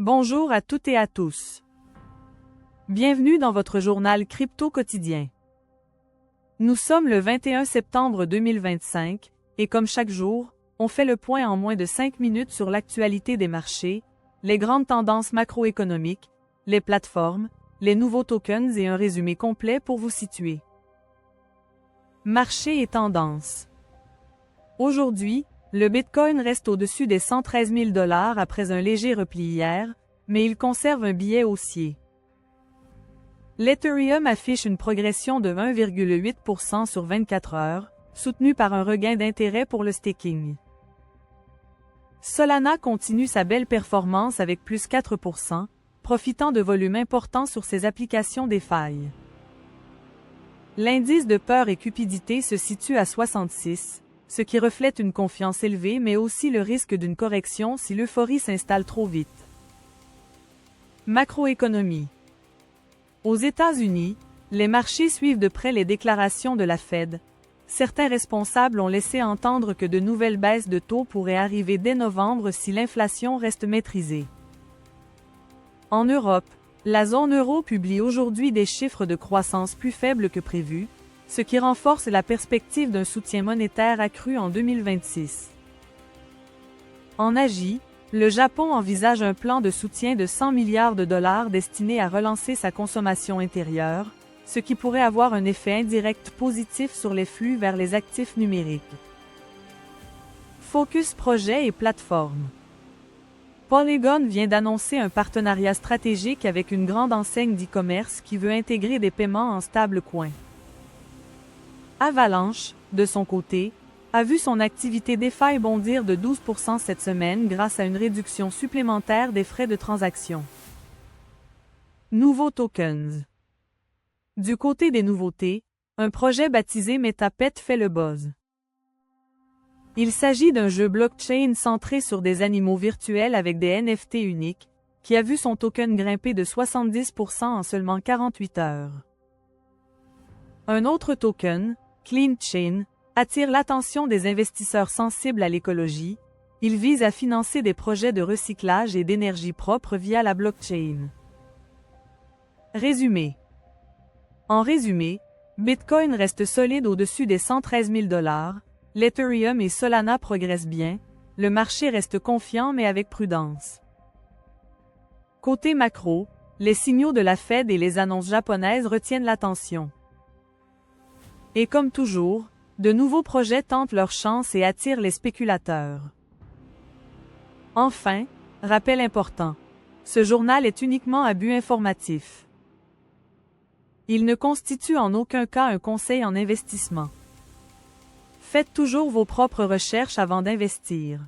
Bonjour à toutes et à tous. Bienvenue dans votre journal crypto quotidien. Nous sommes le 21 septembre 2025 et comme chaque jour, on fait le point en moins de 5 minutes sur l'actualité des marchés, les grandes tendances macroéconomiques, les plateformes, les nouveaux tokens et un résumé complet pour vous situer. Marché et tendances. Aujourd'hui, le Bitcoin reste au-dessus des 113 000 $ après un léger repli hier, mais il conserve un biais haussier. L'Ethereum affiche une progression de 1,8% sur 24 heures, soutenue par un regain d'intérêt pour le staking. Solana continue sa belle performance avec plus 4%, profitant de volumes importants sur ses applications DeFi. L'indice de peur et cupidité se situe à 66, ce qui reflète une confiance élevée mais aussi le risque d'une correction si l'euphorie s'installe trop vite. Macroéconomie. Aux États-Unis, les marchés suivent de près les déclarations de la Fed. Certains responsables ont laissé entendre que de nouvelles baisses de taux pourraient arriver dès novembre si l'inflation reste maîtrisée. En Europe, la zone euro publie aujourd'hui des chiffres de croissance plus faibles que prévu, ce qui renforce la perspective d'un soutien monétaire accru en 2026. En Asie, le Japon envisage un plan de soutien de 100 milliards de dollars destiné à relancer sa consommation intérieure, ce qui pourrait avoir un effet indirect positif sur les flux vers les actifs numériques. Focus projet et plateforme. Polygon vient d'annoncer un partenariat stratégique avec une grande enseigne d'e-commerce qui veut intégrer des paiements en stablecoin. Avalanche, de son côté, a vu son activité DeFi bondir de 12% cette semaine grâce à une réduction supplémentaire des frais de transaction. Nouveaux tokens. Du côté des nouveautés, un projet baptisé MetaPet fait le buzz. Il s'agit d'un jeu blockchain centré sur des animaux virtuels avec des NFT uniques, qui a vu son token grimper de 70% en seulement 48 heures. Un autre token, CleanChain, attire l'attention des investisseurs sensibles à l'écologie. Il vise à financer des projets de recyclage et d'énergie propre via la blockchain. Résumé. En résumé, Bitcoin reste solide au-dessus des 113 000 $, l'Ethereum et Solana progressent bien, le marché reste confiant mais avec prudence. Côté macro, les signaux de la Fed et les annonces japonaises retiennent l'attention. Et comme toujours, de nouveaux projets tentent leur chance et attirent les spéculateurs. Enfin, rappel important, ce journal est uniquement à but informatif. Il ne constitue en aucun cas un conseil en investissement. Faites toujours vos propres recherches avant d'investir.